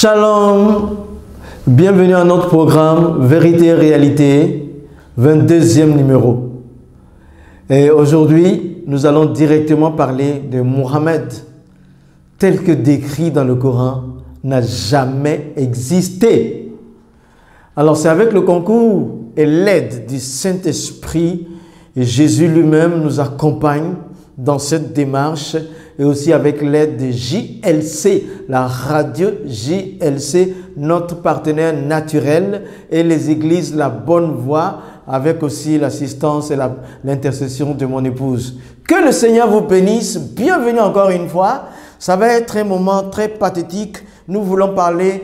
Shalom, bienvenue à notre programme Vérité et Réalité, 22e numéro. Et aujourd'hui, nous allons directement parler de Mohammed, tel que décrit dans le Coran, n'a jamais existé. Alors c'est avec le concours et l'aide du Saint-Esprit, et Jésus lui-même nous accompagne dans cette démarche, et aussi avec l'aide de JLC, la radio JLC, notre partenaire naturel, et les églises La Bonne Voie, avec aussi l'assistance et l'intercession de mon épouse. Que le Seigneur vous bénisse. Bienvenue encore une fois. Ça va être un moment très pathétique. Nous voulons parler,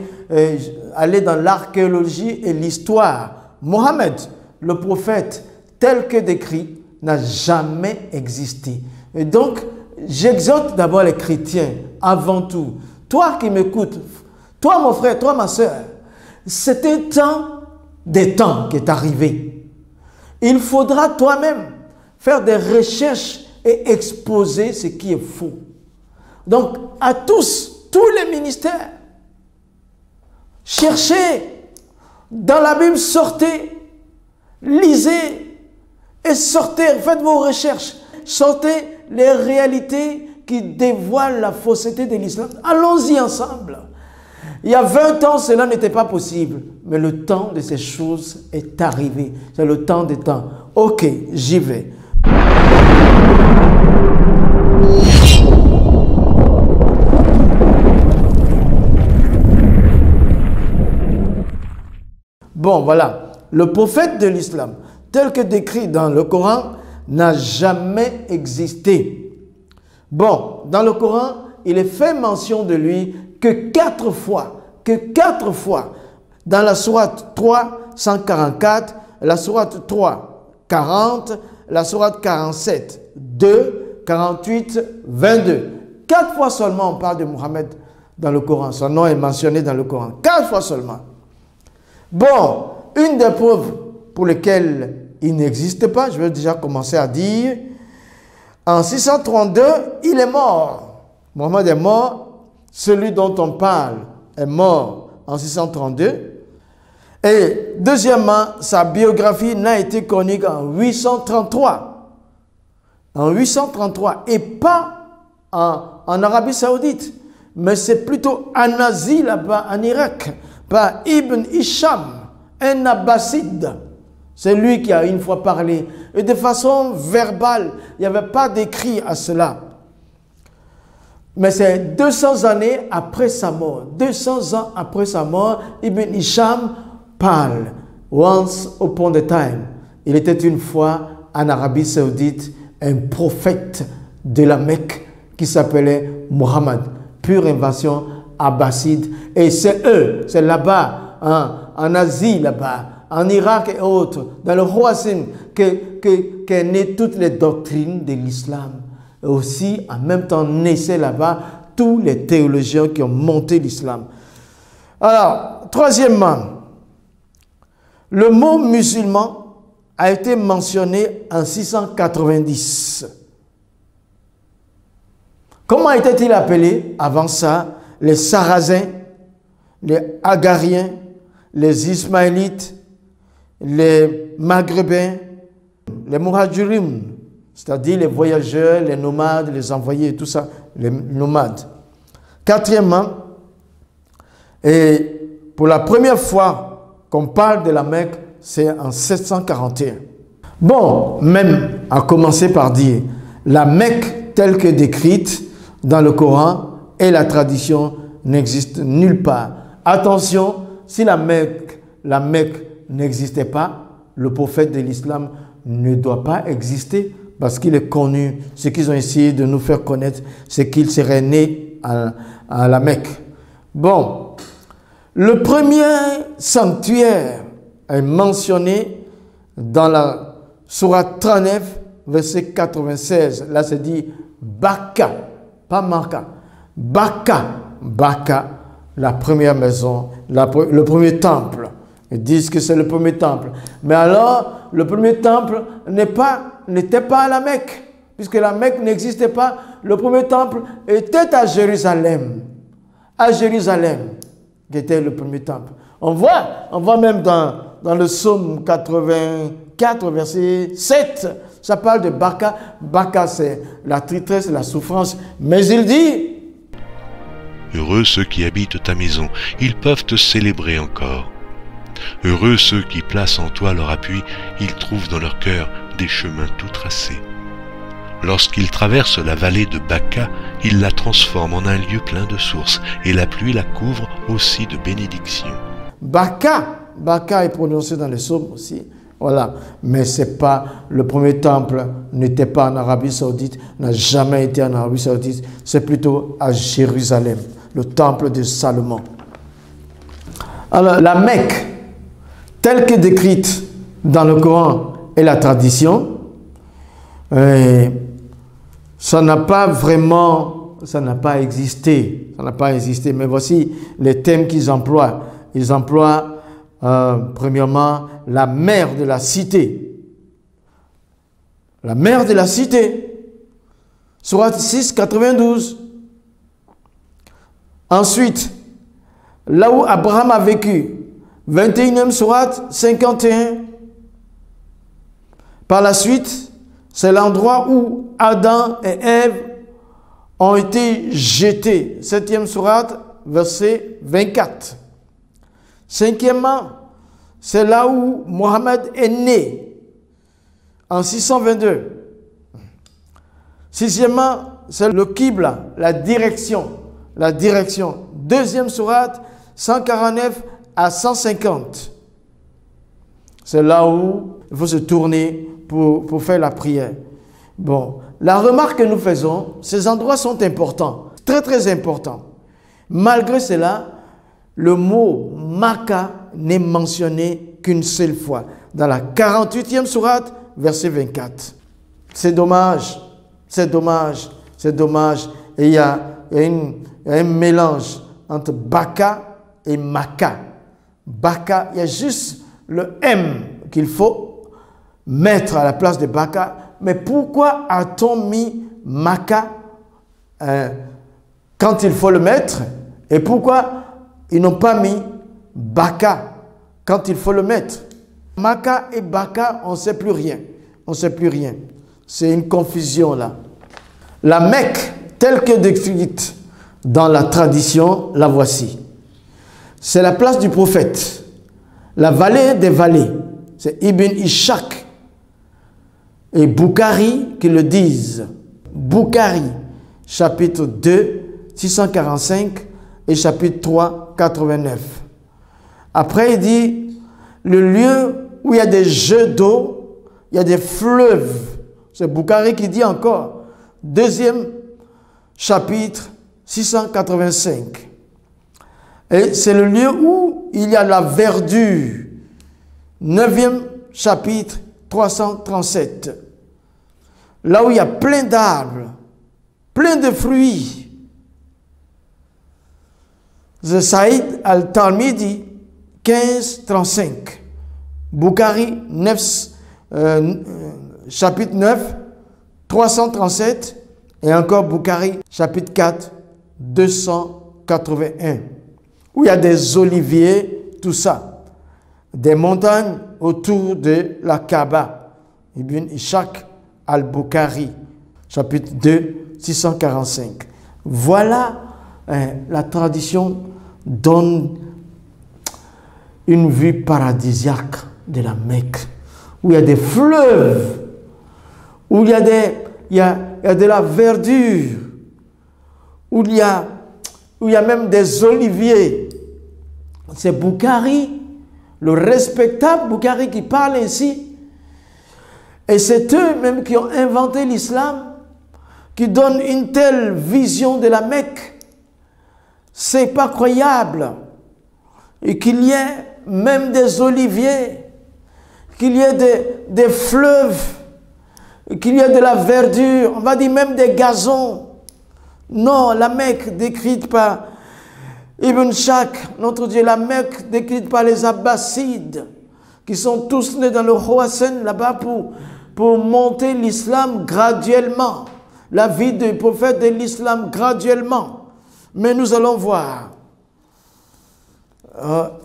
aller dans l'archéologie et l'histoire. Mohammed, le prophète, tel que décrit, n'a jamais existé. Et donc, j'exhorte d'abord les chrétiens, avant tout. Toi qui m'écoutes, toi mon frère, toi ma soeur, c'est un temps des temps qui est arrivé. Il faudra toi-même faire des recherches et exposer ce qui est faux. Donc, à tous les ministères, cherchez dans la Bible, sortez, lisez et sortez, faites vos recherches, sortez les réalités qui dévoilent la fausseté de l'islam. Allons-y ensemble. Il y a 20 ans, cela n'était pas possible. Mais le temps de ces choses est arrivé. C'est le temps des temps. Ok, j'y vais. Bon, voilà. Le prophète de l'islam, tel que décrit dans le Coran, n'a jamais existé. Bon, dans le Coran, il est fait mention de lui que 4 fois, dans la sourate 3, 144, la sourate 3, 40, la sourate 47, 2, 48, 22. 4 fois seulement on parle de Mohammed dans le Coran. Son nom est mentionné dans le Coran. 4 fois seulement. Bon, une des preuves pour lesquelles il n'existe pas, je vais déjà commencer à dire, en 632, il est mort. Mohammed est mort, celui dont on parle est mort en 632. Et deuxièmement, sa biographie n'a été connue qu'en 833. En 833, et pas en Arabie Saoudite, mais c'est plutôt en Asie, là-bas, en Irak, par Ibn Hisham, un abbasside. C'est lui qui a une fois parlé. Et de façon verbale, il n'y avait pas d'écrit à cela. Mais c'est 200 années après sa mort. 200 ans après sa mort, Ibn Hisham parle. Once upon a time. Il était une fois en Arabie Saoudite un prophète de la Mecque qui s'appelait Mohammed. Pure invasion abbasside. Et c'est eux, c'est là-bas, hein, en Asie là-bas, en Irak et autres, dans le Khwarizm, qu'est né toutes les doctrines de l'islam. Et aussi, en même temps, naissaient là-bas tous les théologiens qui ont monté l'islam. Alors, troisièmement, le mot musulman a été mentionné en 690. Comment était-il appelé avant ça? Les Sarrasins, les Hagariens, les Ismaélites, les Maghrébins, les Muhajirim, c'est-à-dire les voyageurs, les nomades, les envoyés, tout ça, les nomades. Quatrièmement, et pour la première fois qu'on parle de la Mecque, c'est en 741. Bon, même à commencer par dire, la Mecque telle que décrite dans le Coran et la tradition n'existe nulle part. Attention, si la Mecque n'existait pas, le prophète de l'islam ne doit pas exister parce qu'il est connu. Ce qu'ils ont essayé de nous faire connaître, c'est qu'il serait né à la Mecque. Bon, le premier sanctuaire est mentionné dans la sourate 39, verset 96. Là, c'est dit Baka, pas Marca. Baka, la première maison, le premier temple. Ils disent que c'est le premier temple. Mais alors, le premier temple n'était pas à la Mecque, puisque la Mecque n'existait pas. Le premier temple était à Jérusalem. À Jérusalem. qui était le premier temple. On voit même dans le psaume 84, verset 7, ça parle de Baka. Baka, c'est la tristesse, la souffrance. Mais il dit, heureux ceux qui habitent ta maison, ils peuvent te célébrer encore. Heureux ceux qui placent en toi leur appui, ils trouvent dans leur cœur des chemins tout tracés. Lorsqu'ils traversent la vallée de Baka, ils la transforment en un lieu plein de sources, et la pluie la couvre aussi de bénédictions. Baka est prononcé dans les psaumes aussi. Voilà, mais c'est pas le premier temple n'était pas en Arabie Saoudite, n'a jamais été en Arabie Saoudite, c'est plutôt à Jérusalem, le temple de Salomon. Alors la Mecque, telle que décrite dans le Coran et la tradition, ça n'a pas existé, mais voici les thèmes qu'ils emploient. Ils emploient premièrement la mère de la cité. La mère de la cité. Sourate 6, 92. Ensuite, là où Abraham a vécu, 21e sourate, 51. Par la suite, c'est l'endroit où Adam et Ève ont été jetés. 7e sourate, verset 24. Cinquièmement, c'est là où Mohammed est né, en 622. Sixièmement, c'est le Qibla, la direction. Deuxième sourate, 149 à 150. C'est là où il faut se tourner pour faire la prière. Bon, la remarque que nous faisons, ces endroits sont importants, très très importants. Malgré cela, le mot Makka n'est mentionné qu'une seule fois, dans la 48e sourate, verset 24. C'est dommage. Et il y a un mélange entre Baka et Makka. Baka, il y a juste le M qu'il faut mettre à la place de Baka. Mais pourquoi a-t-on mis Makka quand il faut le mettre? Et pourquoi ils n'ont pas mis Baka quand il faut le mettre? Makka et Baka, on ne sait plus rien. C'est une confusion là. La Mecque, telle que décrite dans la tradition, la voici. C'est la place du prophète. La vallée des vallées. C'est Ibn Ishaq et Boukhari qui le disent. Boukhari, chapitre 2, 645 et chapitre 3, 89. Après, il dit le lieu où il y a des jets d'eau, il y a des fleuves. C'est Boukhari qui dit encore. Deuxième chapitre, 685. Et c'est le lieu où il y a la verdure. Neuvième chapitre, 337. Là où il y a plein d'arbres, plein de fruits. The Saïd al-Talmidi, 1535. Boukhari, chapitre 9, 337. Et encore Boukhari, chapitre 4, 281. Où il y a des oliviers, tout ça. Des montagnes autour de la Kaaba. Ibn Ishaq al-Boukhari, chapitre 2, 645. Voilà, la tradition donne une vue paradisiaque de la Mecque, où il y a des fleuves, où il y a de la verdure, où il y a même des oliviers. C'est Boukhari, le respectable Boukhari qui parle ainsi. Et c'est eux-mêmes qui ont inventé l'islam, qui donnent une telle vision de la Mecque. C'est pas croyable. Et qu'il y ait même des oliviers, qu'il y ait des fleuves, qu'il y ait de la verdure, on va dire même des gazons. Non, la Mecque décrite par Ibn Ishaq, notre Dieu, la Mecque décrite par les Abbassides, qui sont tous nés dans le Khorasan là-bas pour monter l'islam graduellement, la vie du prophète de l'islam graduellement. Mais nous allons voir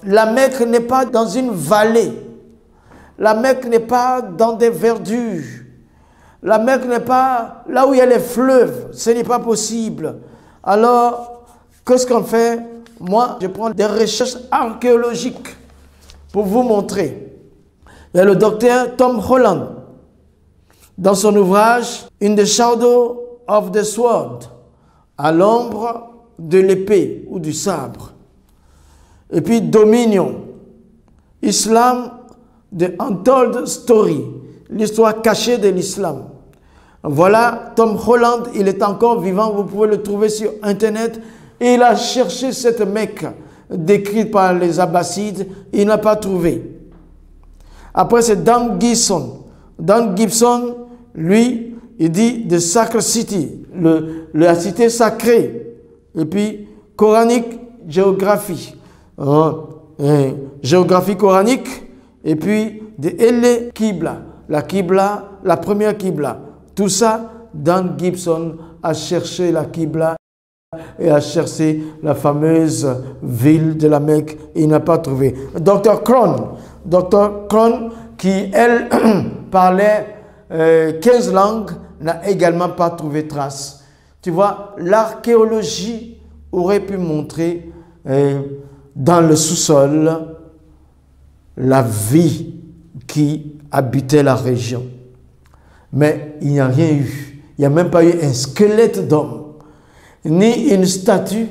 La Mecque n'est pas dans une vallée. La Mecque n'est pas dans des verdures. La Mecque n'est pas là où il y a les fleuves. Ce n'est pas possible. Alors, qu'est-ce qu'on fait? Moi, je prends des recherches archéologiques pour vous montrer. Il y a le docteur Tom Holland, dans son ouvrage « In the Shadow of the Sword », à l'ombre de l'épée ou du sabre. Et puis Dominion, Islam, The Untold Story, l'histoire cachée de l'islam. Voilà, Tom Holland, il est encore vivant, vous pouvez le trouver sur Internet. Et il a cherché cette Mecque décrite par les Abbassides, il n'a pas trouvé. Après, c'est Dan Gibson. Dan Gibson, lui, il dit The Sacred City, la cité sacrée. Et puis, coranique, géographie. Géographie coranique. Et puis, de El Qibla, la Qibla, la première Qibla. Tout ça, Dan Gibson a cherché la Qibla et a cherché la fameuse ville de la Mecque. Il n'a pas trouvé. Dr. Krohn, qui, elle, parlait 15 langues, n'a également pas trouvé trace. Tu vois, l'archéologie aurait pu montrer dans le sous-sol la vie qui habitait la région. Mais il n'y a rien eu. Il n'y a même pas eu un squelette d'homme, ni une statue.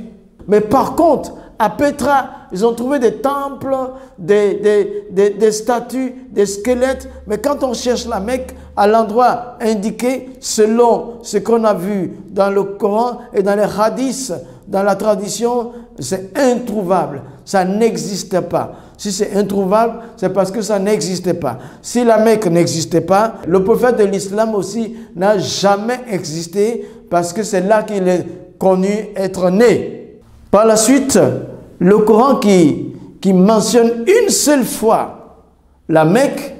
Mais par contre, à Petra, ils ont trouvé des temples, des statues, des squelettes. Mais quand on cherche la Mecque, à l'endroit indiqué, selon ce qu'on a vu dans le Coran et dans les hadiths, dans la tradition, c'est introuvable. Ça n'existe pas. Si c'est introuvable, c'est parce que ça n'existait pas. Si la Mecque n'existait pas, le prophète de l'islam aussi n'a jamais existé parce que c'est là qu'il est connu être né. Par la suite, le Coran qui mentionne une seule fois la Mecque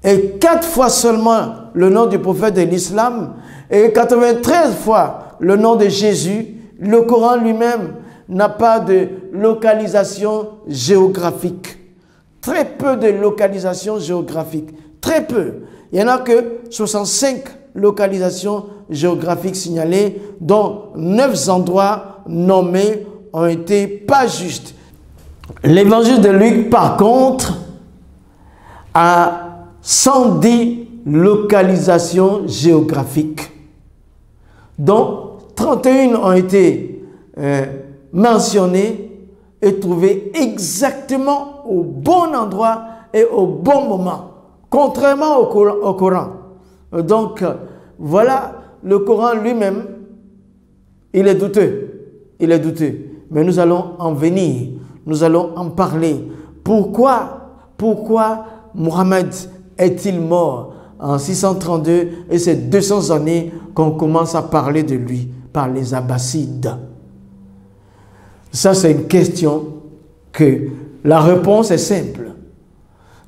et 4 fois seulement le nom du prophète de l'islam et 93 fois le nom de Jésus, le Coran lui-même n'a pas de localisation géographique. Très peu de localisation géographique. Très peu. Il n'y en a que 65 localisations géographiques signalées, dont 9 endroits nommés ont été pas justes. L'évangile de Luc, par contre, a 110 localisations géographiques, dont 31 ont été mentionnées et trouvées exactement au bon endroit et au bon moment, contrairement au Coran. Donc, voilà, le Coran lui-même, il est douteux. Il est douteux. Mais nous allons en venir. Nous allons en parler. Pourquoi Mohammed est-il mort en 632 et c'est 200 années qu'on commence à parler de lui par les Abbassides? Ça, c'est une question que la réponse est simple.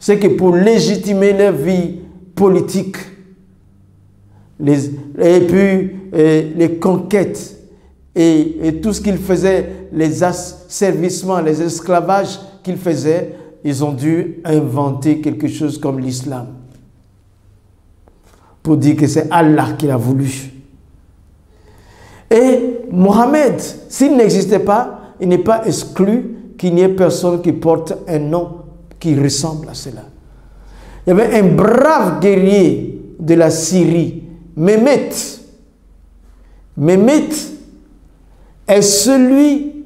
C'est que pour légitimer leur vie politique, et puis les conquêtes et tout ce qu'ils faisaient, les asservissements, les esclavages qu'ils faisaient, ils ont dû inventer quelque chose comme l'islam pour dire que c'est Allah qui l'a voulu. Et Mohammed, s'il n'existait pas, il n'est pas exclu qu'il n'y ait personne qui porte un nom qui ressemble à cela. Il y avait un brave guerrier de la Syrie, Mehmet. Mehmet est celui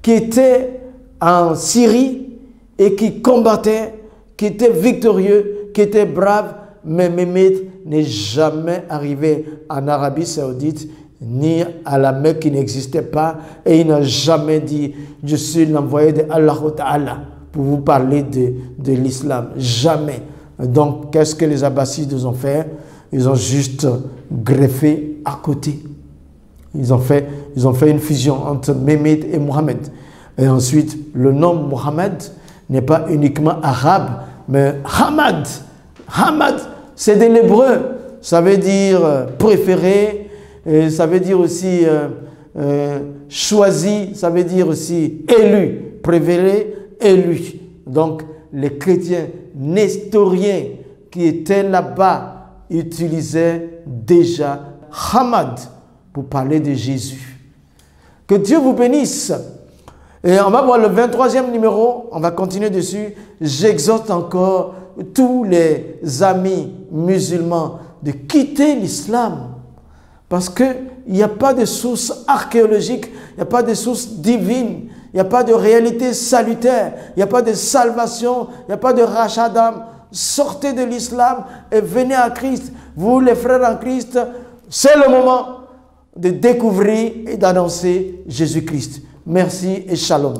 qui était en Syrie et qui combattait, qui était victorieux, qui était brave, mais Mehmet n'est jamais arrivé en Arabie Saoudite ni à la Mecque qui n'existait pas, et il n'a jamais dit « Je suis l'envoyé de Allah Ta'ala » pour vous parler de l'islam. Jamais. Donc, qu'est-ce que les Abbassides ont fait? Ils ont juste greffé à côté. Ils ont fait une fusion entre Mehmet et Mohammed. Et ensuite, le nom Mohammed n'est pas uniquement arabe, mais Hamad. Hamad, c'est de l'hébreu. Ça veut dire préféré, et ça veut dire aussi choisi, ça veut dire aussi élu, préféré, élus. Donc, les chrétiens nestoriens qui étaient là-bas utilisaient déjà Hamad pour parler de Jésus. Que Dieu vous bénisse. Et on va voir le 23e numéro, on va continuer dessus. J'exhorte encore tous les amis musulmans de quitter l'islam. Parce qu'il n'y a pas de source archéologique, il n'y a pas de source divine, il n'y a pas de réalité salutaire, il n'y a pas de salvation, il n'y a pas de rachat d'âme. Sortez de l'islam et venez à Christ. Vous les frères en Christ, c'est le moment de découvrir et d'annoncer Jésus-Christ. Merci et shalom.